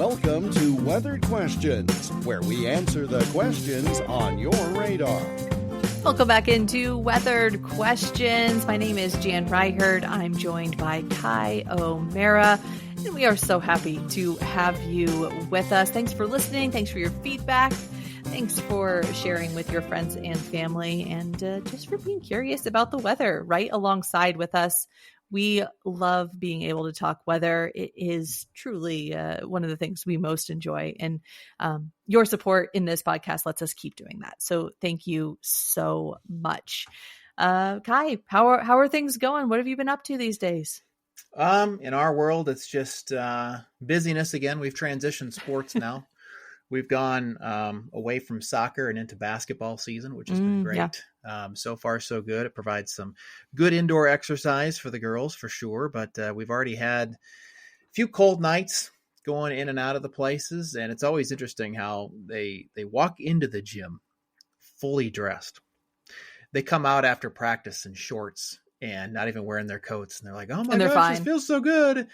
Welcome to Weathered Questions, where we answer the questions on your radar. Welcome back into Weathered Questions. My name is Jan Kaj. I'm joined by Kai O'Mara, and we are so happy to have you with us. Thanks for listening. Thanks for your feedback. Thanks for sharing with your friends and family, and just for being curious about the weather right alongside with us. We love being able to talk weather. It is truly one of the things we most enjoy. And your support in this podcast lets us keep doing that. So thank you so much. Kai, how are things going? What have you been up to these days? In our world, it's just busyness again. We've transitioned sports now. We've gone away from soccer and into basketball season, which has been great. Yeah. So far, so good. It provides some good indoor exercise for the girls, for sure. But we've already had a few cold nights going in and out of the places. And it's always interesting how they walk into the gym fully dressed. They come out after practice in shorts and not even wearing their coats. And they're like, oh my gosh, this feels so good.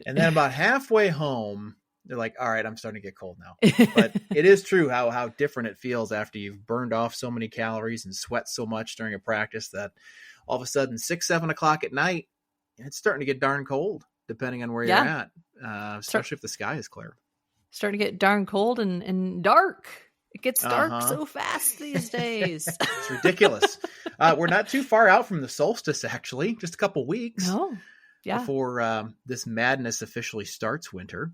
And then about halfway home, they're like, all right, I'm starting to get cold now. But it is true how different it feels after you've burned off so many calories and sweat so much during a practice that all of a sudden 6, 7 o'clock at night, it's starting to get darn cold, depending on where you're at, especially if the sky is clear. Starting to get darn cold and dark. It gets dark so fast these days. It's ridiculous. We're not too far out from the solstice, actually, just a couple weeks before this madness officially starts winter.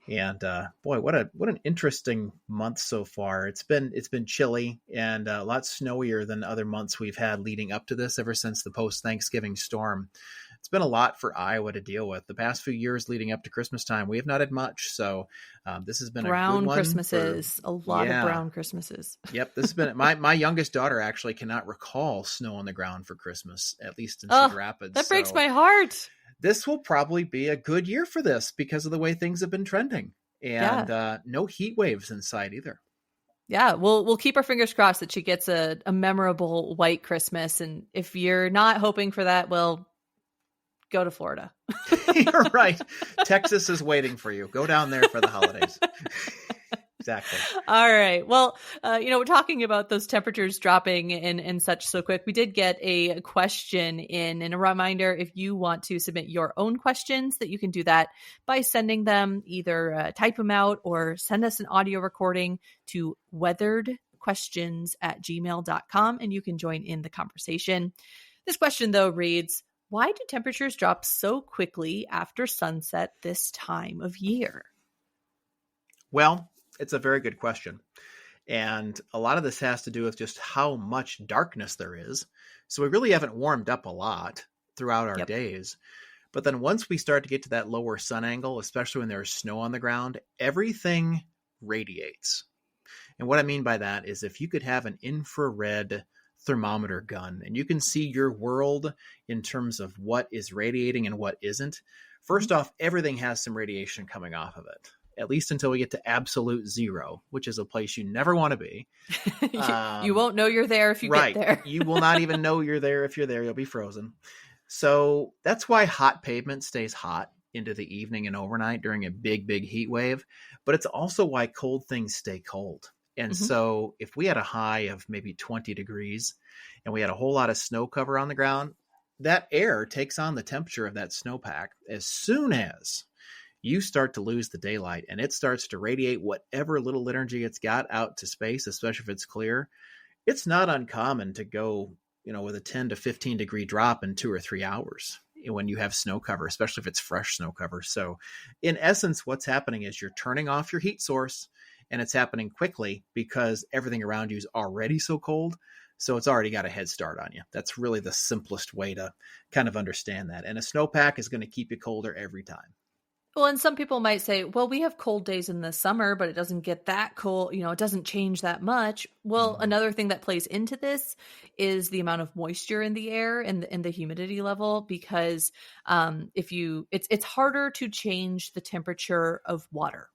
And boy, what an interesting month so far. It's been chilly and a lot snowier than other months we've had leading up to this ever since the post-Thanksgiving storm. It's been a lot for Iowa to deal with. The past few years leading up to Christmas time, we have not had much. So this has been brown a good one. Christmases, a lot of brown Christmases. Yep, this has been my youngest daughter actually cannot recall snow on the ground for Christmas, at least in Cedar Rapids. That breaks my heart. This will probably be a good year for this because of the way things have been trending, and no heat waves in sight either. Yeah, we'll keep our fingers crossed that she gets a memorable white Christmas. And if you're not hoping for that, well, go to Florida. You're right. Texas is waiting for you. Go down there for the holidays. Exactly. All right. Well, we're talking about those temperatures dropping and such so quick. We did get a question in, and a reminder, if you want to submit your own questions, that you can do that by sending them, either type them out or send us an audio recording to weatheredquestions@gmail.com, and you can join in the conversation. This question, though, reads, why do temperatures drop so quickly after sunset this time of year? Well, it's a very good question. And a lot of this has to do with just how much darkness there is. So we really haven't warmed up a lot throughout our days. But then once we start to get to that lower sun angle, especially when there's snow on the ground, everything radiates. And what I mean by that is if you could have an infrared thermometer gun and you can see your world in terms of what is radiating and what isn't, first off, everything has some radiation coming off of it. At least until we get to absolute zero, which is a place you never want to be. You won't know you're there if you get there. You will not even know you're there. If you're there, you'll be frozen. So that's why hot pavement stays hot into the evening and overnight during a big, big heat wave. But it's also why cold things stay cold. And so if we had a high of maybe 20 degrees and we had a whole lot of snow cover on the ground, that air takes on the temperature of that snowpack as soon as you start to lose the daylight and it starts to radiate whatever little energy it's got out to space, especially if it's clear. It's not uncommon to go, with a 10 to 15 degree drop in 2 or 3 hours when you have snow cover, especially if it's fresh snow cover. So in essence, what's happening is you're turning off your heat source, and it's happening quickly because everything around you is already so cold. So it's already got a head start on you. That's really the simplest way to kind of understand that. And a snowpack is going to keep you colder every time. Well, and some people might say, well, we have cold days in the summer, but it doesn't get that cold. It doesn't change that much. Well, another thing that plays into this is the amount of moisture in the air and the humidity level, because it's harder to change the temperature of water.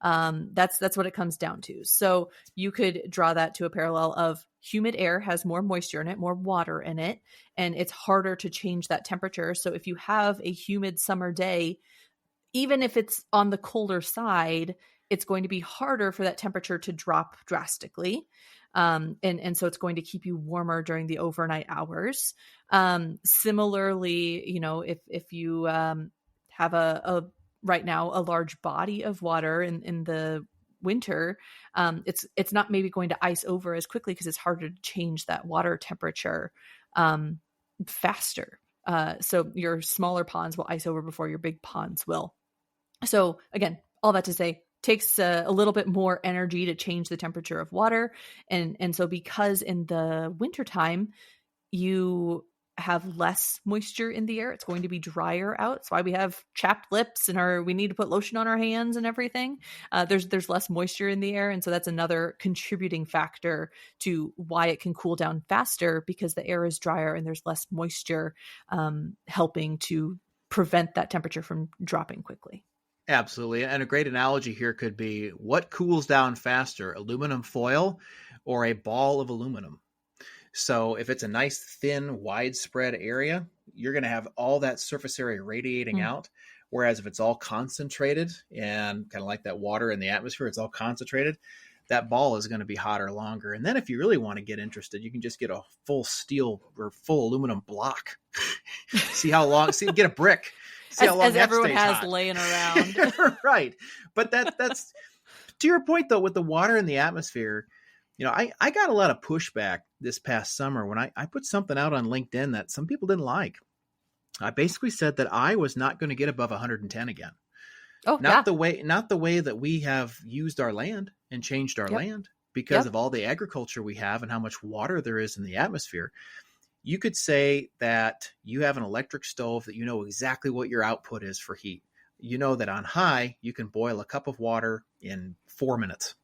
That's what it comes down to. So you could draw that to a parallel of humid air has more moisture in it, more water in it, and it's harder to change that temperature. So if you have a humid summer day, even if it's on the colder side, it's going to be harder for that temperature to drop drastically. And so it's going to keep you warmer during the overnight hours. Similarly, if you have right now a large body of water in the winter, it's not maybe going to ice over as quickly because it's harder to change that water temperature faster. So your smaller ponds will ice over before your big ponds will. So again, all that to say, takes a little bit more energy to change the temperature of water. And so because in the wintertime, you have less moisture in the air, it's going to be drier out. That's why we have chapped lips and we need to put lotion on our hands and everything. There's less moisture in the air. And so that's another contributing factor to why it can cool down faster, because the air is drier and there's less moisture, helping to prevent that temperature from dropping quickly. Absolutely. And a great analogy here could be, what cools down faster, aluminum foil or a ball of aluminum? So if it's a nice, thin, widespread area, you're going to have all that surface area radiating out. Whereas if it's all concentrated and kind of like that water in the atmosphere, it's all concentrated, that ball is going to be hotter longer. And then if you really want to get interested, you can just get a full steel or full aluminum block. Get a brick. As everyone has hot laying around. Right. But that's to your point, though, with the water in the atmosphere, I got a lot of pushback this past summer when I put something out on LinkedIn that some people didn't like. I basically said that I was not going to get above 110 again. Not the way that we have used our land and changed our land because of all the agriculture we have and how much water there is in the atmosphere. You could say that you have an electric stove that you know exactly what your output is for heat. You know that on high, you can boil a cup of water in 4 minutes.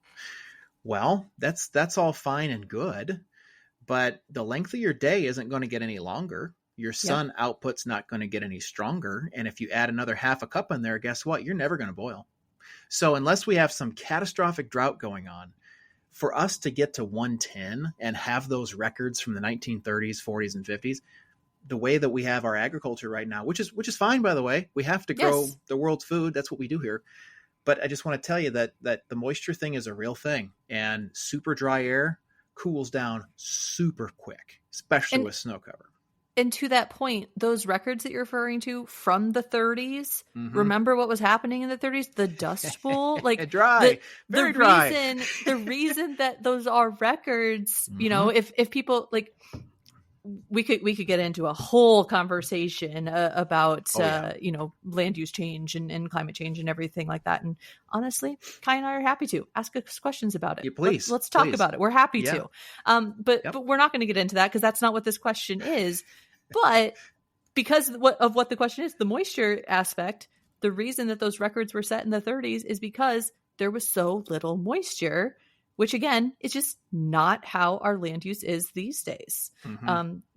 Well, that's all fine and good, but the length of your day isn't going to get any longer. Your sun output's not going to get any stronger. And if you add another half a cup in there, guess what? You're never going to boil. So unless we have some catastrophic drought going on, for us to get to 110 and have those records from the 1930s, 40s, and 50s, the way that we have our agriculture right now, which is fine, by the way, we have to grow the world's food. That's what we do here. But I just want to tell you that the moisture thing is a real thing, and super dry air cools down super quick, especially with snow cover. And to that point, those records that you're referring to from the 30s, remember what was happening in the 30s? The Dust Bowl, like dry, very dry. The reason that those are records, if people like, we could get into a whole conversation about land use change and climate change and everything like that. And honestly, Kai and I are happy to ask us questions about it. Yeah, please, let's talk about it. We're happy to. But we're not going to get into that because that's not what this question is. But because of what the question is, the moisture aspect, the reason that those records were set in the 30s is because there was so little moisture, which again is just not how our land use is these days.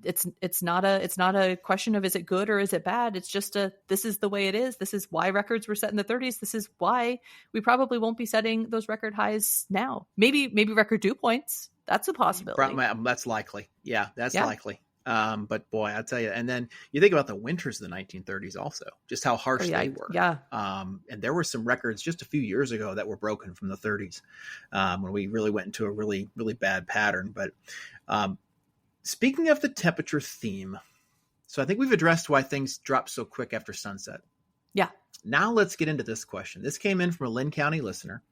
It's not a question of is it good or is it bad. It's just this is the way it is. This is why records were set in the 30s. This is why we probably won't be setting those record highs now. Maybe record dew points. That's a possibility. That's likely. Yeah, that's likely. But boy, I'll tell you, and then you think about the winters of the 1930s also, just how harsh they were. Yeah. And there were some records just a few years ago that were broken from the 30s when we really went into a really, really bad pattern. But speaking of the temperature theme, so I think we've addressed why things drop so quick after sunset. Yeah. Now let's get into this question. This came in from a Lynn County listener.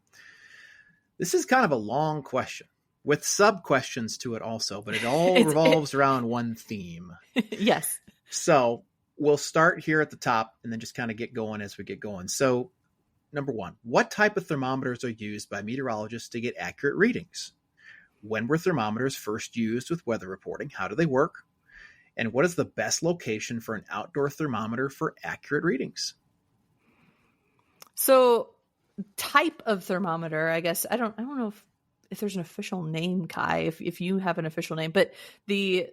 This is kind of a long question, with sub-questions to it also, but it all revolves around one theme. Yes. So we'll start here at the top and then just kind of get going as we get going. So number one, what type of thermometers are used by meteorologists to get accurate readings? When were thermometers first used with weather reporting? How do they work? And what is the best location for an outdoor thermometer for accurate readings? So type of thermometer, I guess, I don't know if there's an official name, Kai, if you have an official name, but the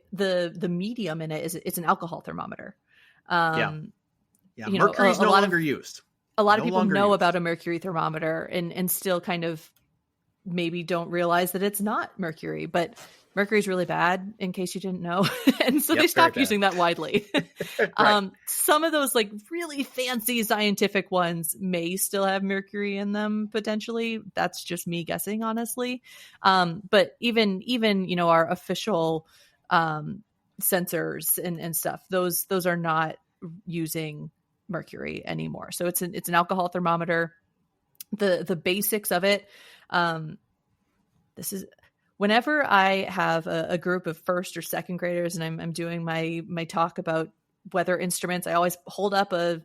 medium in it it's an alcohol thermometer. Mercury's no longer used. A lot of people know about a mercury thermometer and still kind of maybe don't realize that it's not mercury, but mercury is really bad, in case you didn't know. And so Yep, they very stopped bad. using that widely. Right. Some of those like really fancy scientific ones may still have mercury in them potentially. That's just me guessing, honestly. But even, our official sensors and stuff, those are not using mercury anymore. So it's an alcohol thermometer. The basics of it. This is whenever I have a group of first or second graders and I'm doing my talk about weather instruments, I always hold up a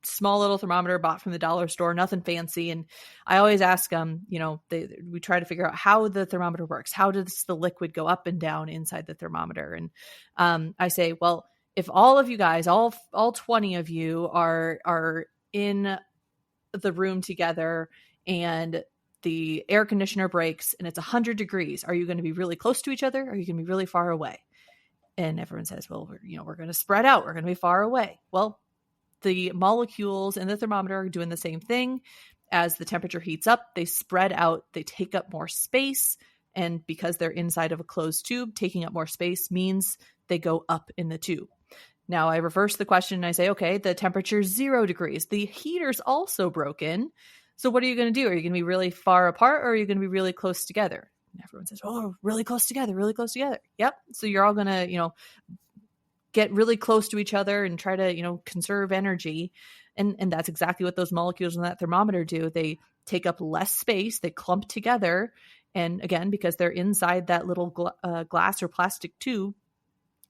small little thermometer bought from the dollar store, nothing fancy, and I always ask them, we try to figure out how the thermometer works. How does the liquid go up and down inside the thermometer? And I say, well, if all of you guys, all 20 of you are in the room together and the air conditioner breaks and it's 100 degrees, are you going to be really close to each other? Or are you going to be really far away? And everyone says, well, we're going to spread out. We're going to be far away. Well, the molecules in the thermometer are doing the same thing. As the temperature heats up, they spread out, they take up more space. And because they're inside of a closed tube, taking up more space means they go up in the tube. Now I reverse the question and I say, okay, the temperature is 0 degrees. The heater's also broken. So what are you going to do? Are you going to be really far apart or are you going to be really close together? And everyone says, oh, really close together, really close together. Yep. So you're all going to, get really close to each other and try to, conserve energy. And that's exactly what those molecules in that thermometer do. They take up less space, they clump together. And again, because they're inside that little glass or plastic tube,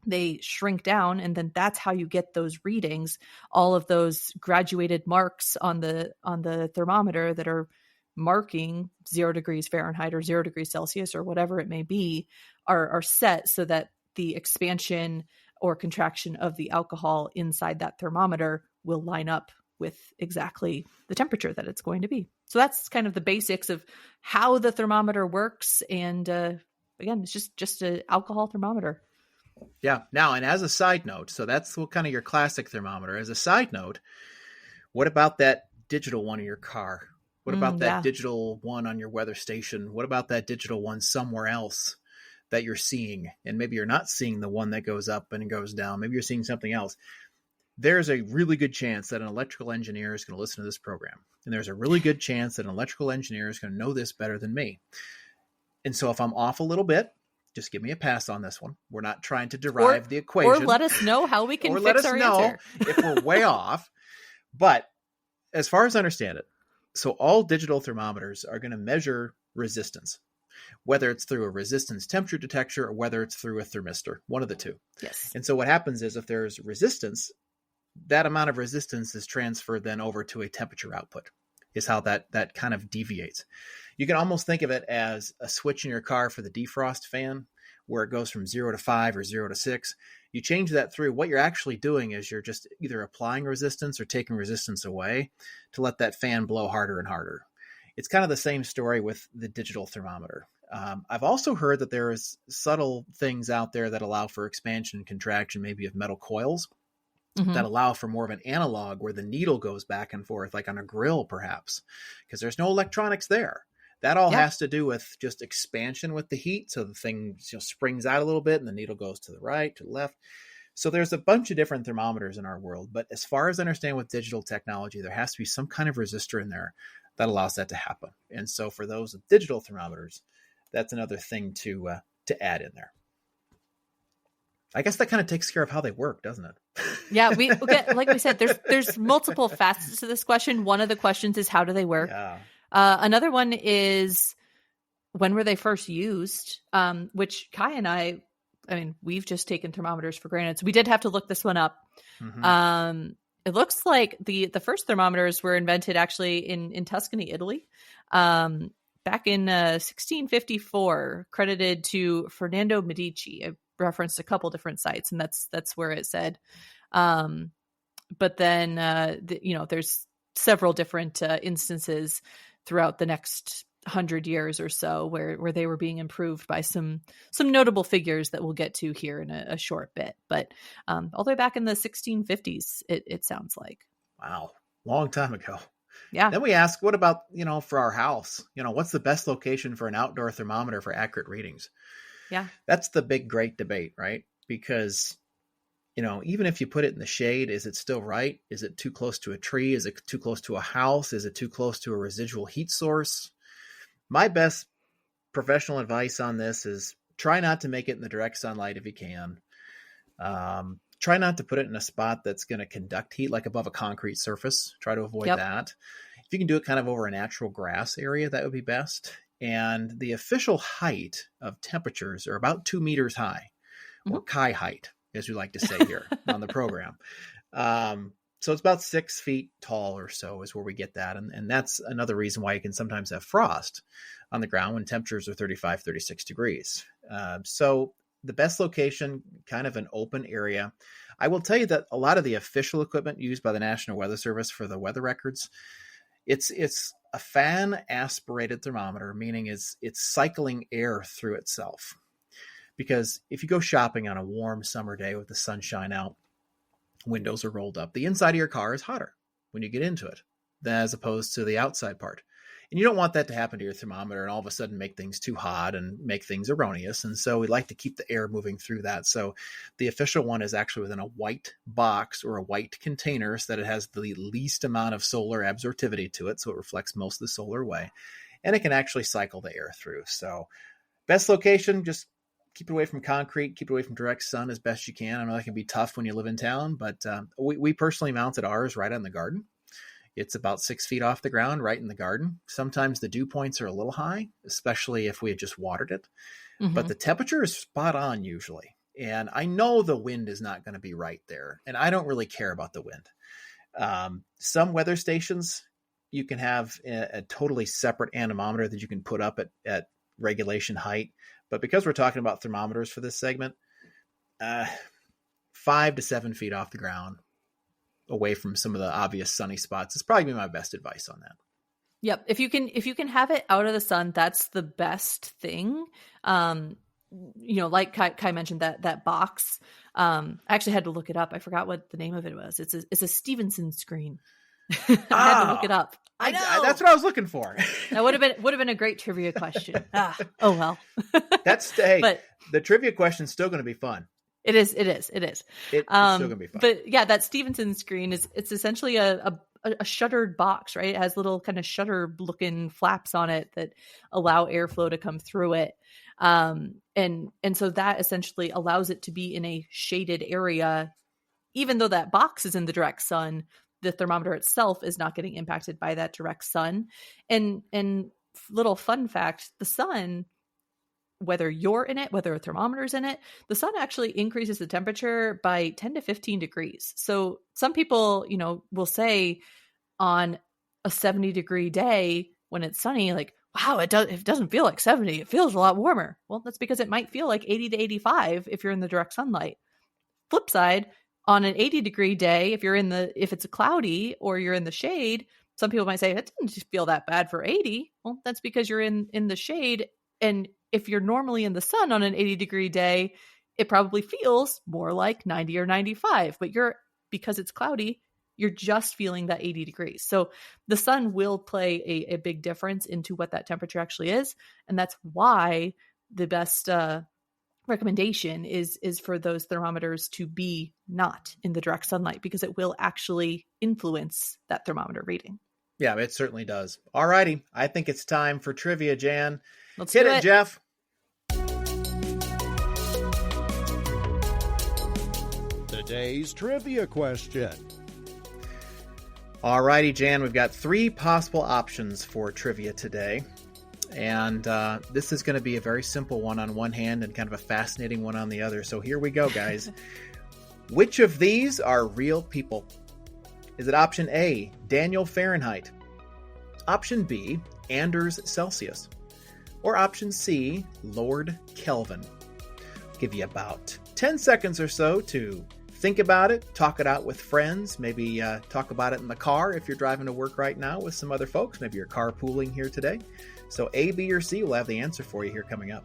they shrink down. And then that's how you get those readings. All of those graduated marks on the thermometer that are marking 0 degrees Fahrenheit or 0 degrees Celsius or whatever it may be are set so that the expansion or contraction of the alcohol inside that thermometer will line up with exactly the temperature that it's going to be. So that's kind of the basics of how the thermometer works. And again, it's just an alcohol thermometer. Yeah. Now, and as a side note, so that's what kind of your classic thermometer. As a side note, what about that digital one in your car? What about that digital one on your weather station? What about that digital one somewhere else that you're seeing? And maybe you're not seeing the one that goes up and goes down. Maybe you're seeing something else. There's a really good chance that an electrical engineer is going to listen to this program. And there's a really good chance that an electrical engineer is going to know this better than me. And so if I'm off a little bit, just give me a pass on this one. We're not trying to derive the equation. Or let us know how we can fix our answer. If we're way off. But as far as I understand it, so all digital thermometers are going to measure resistance, whether it's through a resistance temperature detector or whether it's through a thermistor, one of the two. Yes. And so what happens is if there's resistance, that amount of resistance is transferred then over to a temperature output, is how that kind of deviates. You can almost think of it as a switch in your car for the defrost fan, where it goes from 0 to 5 or 0 to 6. You change that through. What you're actually doing is you're just either applying resistance or taking resistance away to let that fan blow harder and harder. It's kind of the same story with the digital thermometer. I've also heard that there is subtle things out there that allow for expansion and contraction, maybe of metal coils, that allow for more of an analog where the needle goes back and forth, like on a grill, perhaps, because there's no electronics there. That all has to do with just expansion with the heat. So the thing springs out a little bit and the needle goes to the right, to the left. So there's a bunch of different thermometers in our world. But as far as I understand with digital technology, there has to be some kind of resistor in there that allows that to happen. And so for those with digital thermometers, that's another thing to add in there. I guess that kind of takes care of how they work, doesn't it? Yeah, like we said, there's multiple facets to this question. One of the questions is how do they work? Yeah. Another one is when were they first used? Which Kai and I mean, we've just taken thermometers for granted. So we did have to look this one up. Mm-hmm. It looks like the first thermometers were invented actually in Tuscany, Italy, back in 1654, credited to Fernando Medici. I referenced a couple different sites, and that's where it said. But then, there's several different instances throughout the next 100 years or so where they were being improved by some notable figures that we'll get to here in a short bit. But all the way back in the 1650s, it sounds like. Wow. Long time ago. Yeah. Then we ask, what about, for our house? What's the best location for an outdoor thermometer for accurate readings? Yeah. That's the big, great debate, right? Because, even if you put it in the shade, is it still right? Is it too close to a tree? Is it too close to a house? Is it too close to a residual heat source? My best professional advice on this is try not to make it in the direct sunlight if you can. Try not to put it in a spot that's going to conduct heat, like above a concrete surface. Try to avoid that. If you can do it kind of over a natural grass area, that would be best. And the official height of temperatures are about 2 meters high, or Kai height, as we like to say here on the program. So it's about 6 feet tall or so is where we get that. And that's another reason why you can sometimes have frost on the ground when temperatures are 35, 36 degrees. So the best location, kind of an open area. I will tell you that a lot of the official equipment used by the National Weather Service for the weather records, it's a fan aspirated thermometer, meaning it's cycling air through itself. Because if you go shopping on a warm summer day with the sunshine out, windows are rolled up, the inside of your car is hotter when you get into it as opposed to the outside part. And you don't want that to happen to your thermometer and all of a sudden make things too hot and make things erroneous. And so we like to keep the air moving through that. So the official one is actually within a white box or a white container so that it has the least amount of solar absorptivity to it. So it reflects most of the solar away and it can actually cycle the air through. So best location, just keep it away from concrete, keep it away from direct sun as best you can. I know that can be tough when you live in town, but we personally mounted ours right on the garden. It's about 6 feet off the ground, right in the garden. Sometimes the dew points are a little high, especially if we had just watered it. But the temperature is spot on usually. And I know the wind is not going to be right there. And I don't really care about the wind. Some weather stations, you can have a totally separate anemometer that you can put up at regulation height. But because we're talking about thermometers for this segment, 5 to 7 feet off the ground, away from some of the obvious sunny spots, is probably my best advice on that. Yep. If you can have it out of the sun, that's the best thing. Like Kai mentioned that box. I actually had to look it up. I forgot what the name of it was. It's a Stevenson screen. I had to look it up. I know. That's what I was looking for. That would have been a great trivia question. Oh well. But the trivia question's still going to be fun. It is. It's still gonna be fun. But yeah, that Stevenson screen it's essentially a shuttered box, right? It has little kind of shutter looking flaps on it that allow airflow to come through it. And so that essentially allows it to be in a shaded area. Even though that box is in the direct sun, the thermometer itself is not getting impacted by that direct sun. And little fun fact, the sun, whether you're in it, whether a thermometer's in it, the sun actually increases the temperature by 10 to 15 degrees. So some people, will say on a 70-degree day when it's sunny, like, wow, it doesn't feel like 70. It feels a lot warmer. Well, that's because it might feel like 80 to 85 if you're in the direct sunlight. Flip side, on an 80-degree day, if it's cloudy or you're in the shade, some people might say it doesn't feel that bad for 80. Well, that's because you're in the shade. And if you're normally in the sun on an 80-degree day, it probably feels more like 90 or 95, but because it's cloudy, you're just feeling that 80 degrees. So the sun will play a big difference into what that temperature actually is. And that's why the best recommendation is for those thermometers to be not in the direct sunlight, because it will actually influence that thermometer reading. Yeah, it certainly does. All righty. I think it's time for trivia, Jan. Let's hit do it, Jeff. Today's trivia question. All righty, Jan. We've got 3 possible options for trivia today. And this is going to be a very simple one on one hand and kind of a fascinating one on the other. So here we go, guys. Which of these are real people? Is it option A, Daniel Fahrenheit? Option B, Anders Celsius? Or option C, Lord Kelvin? I'll give you about 10 seconds or so to think about it, talk it out with friends, maybe talk about it in the car if you're driving to work right now with some other folks. Maybe you're carpooling here today. So A, B, or C will have the answer for you here coming up.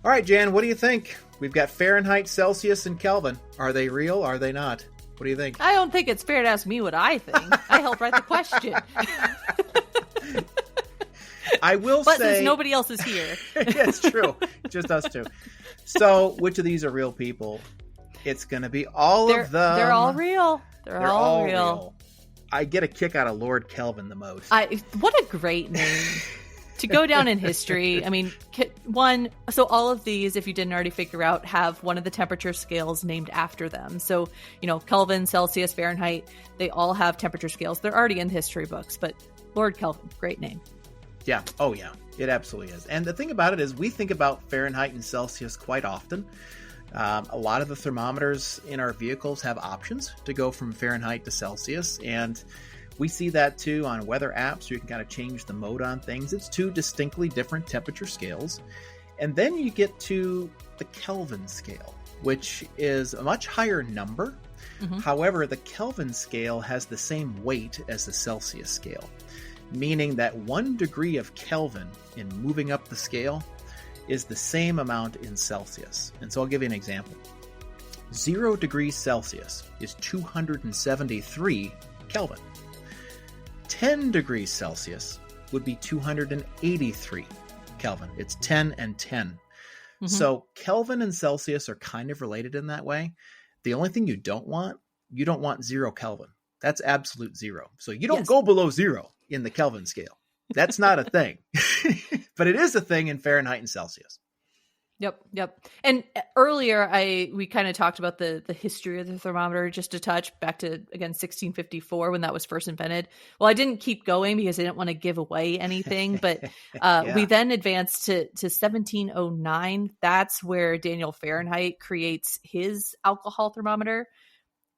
All right, Jan, what do you think? We've got Fahrenheit, Celsius, and Kelvin. Are they real? Are they not? What do you think? I don't think it's fair to ask me what I think. I helped write the question. I will but say... since nobody else is here. It's true. Just us two. So, which of these are real people? It's going to be all of them. They're all real. They're all real. I get a kick out of Lord Kelvin the most. What a great name. To go down in history, I mean, so all of these, if you didn't already figure out, have one of the temperature scales named after them. So, Kelvin, Celsius, Fahrenheit, they all have temperature scales. They're already in history books, but Lord Kelvin, great name. Yeah. Oh, yeah. It absolutely is. And the thing about it is we think about Fahrenheit and Celsius quite often. A lot of the thermometers in our vehicles have options to go from Fahrenheit to Celsius, and we see that too on weather apps. You can kind of change the mode on things. It's two distinctly different temperature scales. And then you get to the Kelvin scale, which is a much higher number. Mm-hmm. However, the Kelvin scale has the same weight as the Celsius scale, meaning that 1 degree of Kelvin in moving up the scale is the same amount in Celsius. And so I'll give you an example. 0 degrees Celsius is 273 Kelvin. 10 degrees Celsius would be 283 Kelvin. It's 10 and 10. Mm-hmm. So Kelvin and Celsius are kind of related in that way. The only thing you don't want 0 Kelvin. That's absolute zero. So you don't go below 0 in the Kelvin scale. That's not a thing. But it is a thing in Fahrenheit and Celsius. Yep. And earlier, we kind of talked about the history of the thermometer just a touch, back to, again, 1654 when that was first invented. Well, I didn't keep going because I didn't want to give away anything, but we then advanced to 1709. That's where Daniel Fahrenheit creates his alcohol thermometer.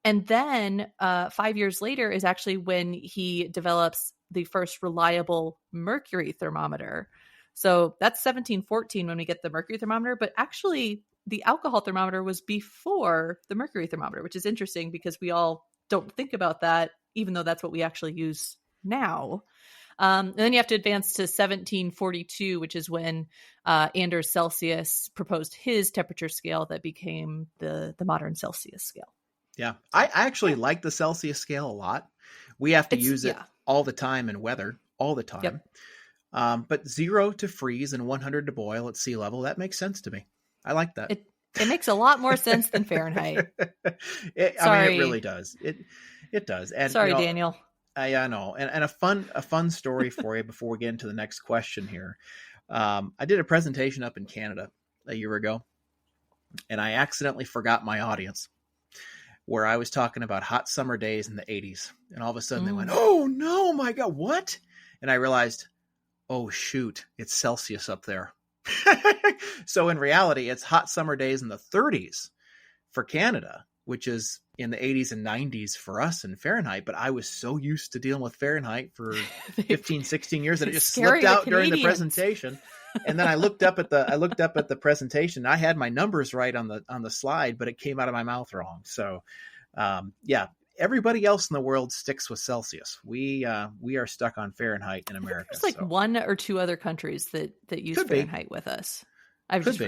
And then 5 years later is actually when he develops the first reliable mercury thermometer. So that's 1714 when we get the mercury thermometer, but actually the alcohol thermometer was before the mercury thermometer, which is interesting because we all don't think about that, even though that's what we actually use now. And then you have to advance to 1742, which is when Anders Celsius proposed his temperature scale that became the modern Celsius scale. Yeah, I actually like the Celsius scale a lot. We have to use it all the time in weather, all the time. Yep. But 0 to freeze and 100 to boil at sea level, that makes sense to me. I like that. It makes a lot more sense than Fahrenheit. I mean, it really does. It does. And, sorry, Daniel. I know. And a fun story for you before we get into the next question here. I did a presentation up in Canada a year ago, and I accidentally forgot my audience, where I was talking about hot summer days in the 80s. And all of a sudden they went, "Oh no, my God, what?" And I realized, oh shoot, it's Celsius up there. So in reality, it's hot summer days in the 30s for Canada, which is in the 80s and 90s for us in Fahrenheit. But I was so used to dealing with Fahrenheit for 15, 16 years that it just slipped out during the presentation. And then I looked up at the presentation. I had my numbers right on the slide, but it came out of my mouth wrong. So, everybody else in the world sticks with Celsius. We are stuck on Fahrenheit in America. There's like 1 or 2 other countries that use Fahrenheit with us. I don't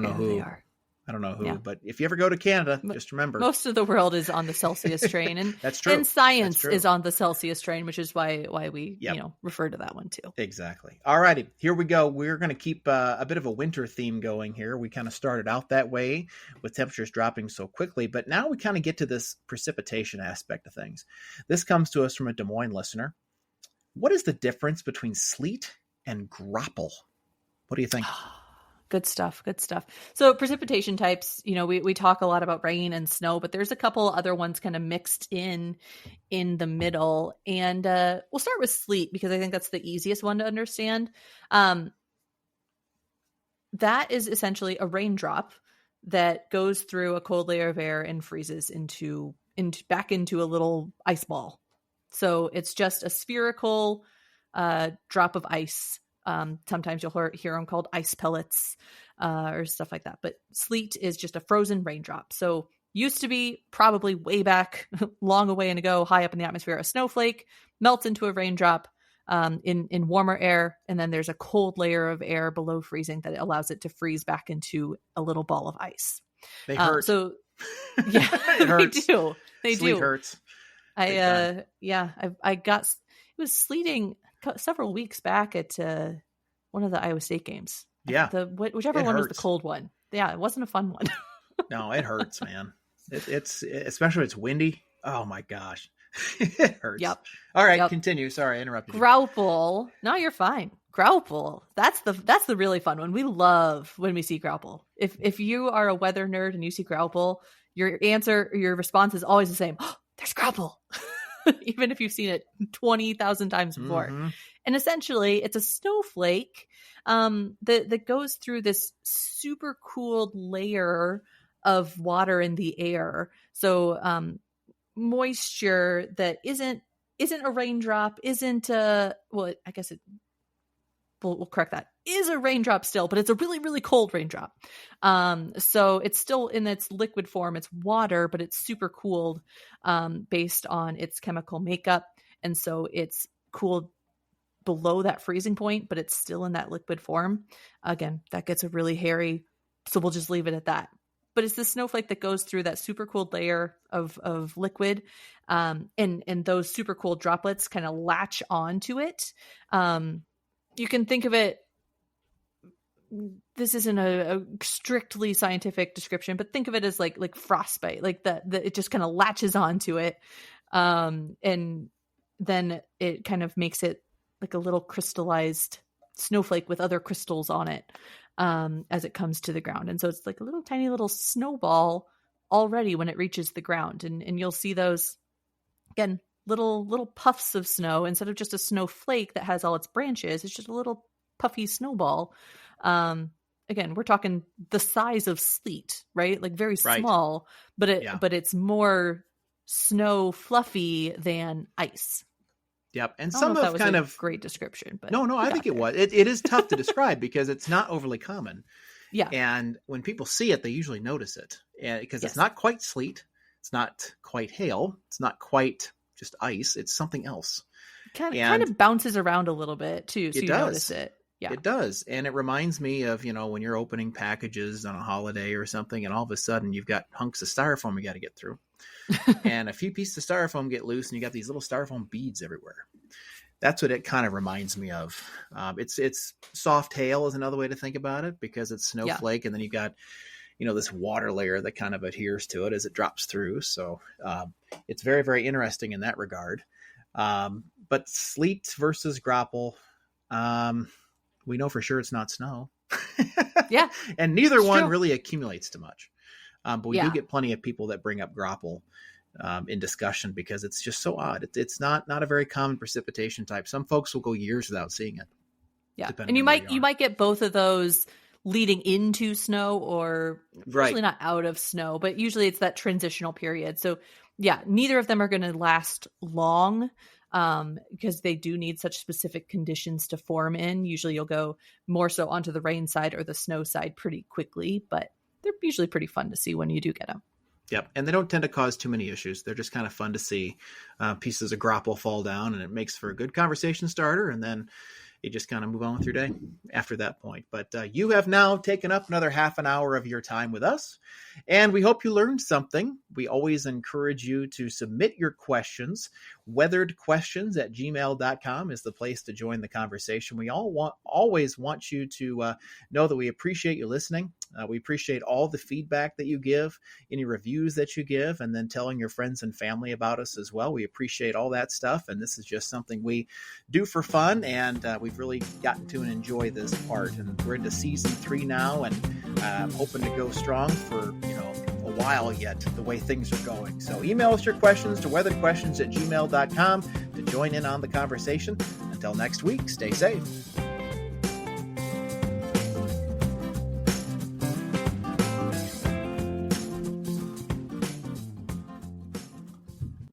know who they are. I don't know who, but if you ever go to Canada, just remember. Most of the world is on the Celsius train. And that's true. And science is on the Celsius train, which is why we refer to that one too. Exactly. All righty, here we go. We're going to keep a bit of a winter theme going here. We kind of started out that way with temperatures dropping so quickly, but now we kind of get to this precipitation aspect of things. This comes to us from a Des Moines listener. What is the difference between sleet and graupel? What do you think? Good stuff. So precipitation types, we talk a lot about rain and snow, but there's a couple other ones kind of mixed in the middle. And we'll start with sleet because I think that's the easiest one to understand. That is essentially a raindrop that goes through a cold layer of air and freezes back into a little ice ball. So it's just a spherical drop of ice. Sometimes you'll hear them called ice pellets or stuff like that. But sleet is just a frozen raindrop. So used to be probably way back, long away and ago, high up in the atmosphere, a snowflake melts into a raindrop. in warmer air, and then there's a cold layer of air below freezing that allows it to freeze back into a little ball of ice. They hurt. So yeah, It hurts. they do. They Sleet do. hurts. I got, it was sleeting several weeks back at one of the Iowa State games. Yeah. Whichever It one was hurts. the cold one. Yeah, it wasn't a fun one. No, it hurts, man. It's especially when it's windy. Oh my gosh. It hurts. Yep. All right, Yep. continue. Sorry, I interrupted you. Graupel. No, you're fine. Graupel. That's the really fun one. We love when we see graupel. If you are a weather nerd and you see graupel, your response is always the same. Oh, there's graupel. Even if you've seen it 20,000 times before. Mhm. And essentially it's a snowflake that goes through this super cooled layer of water in the air. So moisture that isn't a raindrop, isn't I guess we'll correct that, is a raindrop still, but it's a really, really cold raindrop. So it's still in its liquid form. It's water, but it's super cooled based on its chemical makeup. And so it's cooled below that freezing point, but it's still in that liquid form. Again, that gets a really hairy, so we'll just leave it at that. But it's the snowflake that goes through that super cooled layer of liquid, and those super cooled droplets kind of latch onto it. You can think of it, this isn't a strictly scientific description, but think of it as like frostbite, like that it just kind of latches onto it. And then it kind of makes it like a little crystallized snowflake with other crystals on it as it comes to the ground. And so it's like a little tiny little snowball already when it reaches the ground. And you'll see those, again, little puffs of snow instead of just a snowflake that has all its branches. It's just a little puffy snowball. Again, we're talking the size of sleet, right? Like very Right. small, but it's more snow fluffy than ice. Yep. And I don't some know if have that was kind a of great description, but No, we I got think it there. was. It is tough to describe because it's not overly common. Yeah. And when people see it, they usually notice it. And because Yes. it's not quite sleet, it's not quite hail, it's not quite just ice, it's something else. Kind of bounces around a little bit too, so It you does. notice it. Yeah. It does. And it reminds me of, when you're opening packages on a holiday or something, and all of a sudden you've got hunks of styrofoam you got to get through. And a few pieces of styrofoam get loose and you got these little styrofoam beads everywhere. That's what it kind of reminds me of. It's soft hail is another way to think about it because it's snowflake. And then you've got, this water layer that kind of adheres to it as it drops through. So it's very, very interesting in that regard. But sleet versus graupel, we know for sure it's not snow. Yeah. And neither It's one true. really accumulates to much. But we Yeah. do get plenty of people that bring up graupel in discussion because it's just so odd. It's not a very common precipitation type. Some folks will go years without seeing it. Yeah. depending And you on where might you you are. might get both of those leading into snow or Right. usually not out of snow, but usually it's that transitional period. So yeah, neither of them are going to last long because they do need such specific conditions to form in. Usually you'll go more so onto the rain side or the snow side pretty quickly, but they're usually pretty fun to see when you do get them. Yep. And they don't tend to cause too many issues. They're just kind of fun to see pieces of graupel fall down, and it makes for a good conversation starter. And then you just kind of move on with your day after that point. But you have now taken up another half an hour of your time with us, and we hope you learned something. We always encourage you to submit your questions. weatheredquestions@gmail.com is the place to join the conversation. We always want you to know that we appreciate you listening. We appreciate all the feedback that you give, any reviews that you give, and then telling your friends and family about us as well. We appreciate all that stuff, and this is just something we do for fun, and we've really gotten to and enjoy this part. And we're into season 3 now, and I'm hoping to go strong for a while yet, the way things are going. So email us your questions to weatheredquestions@gmail.com to join in on the conversation. Until next week, stay safe.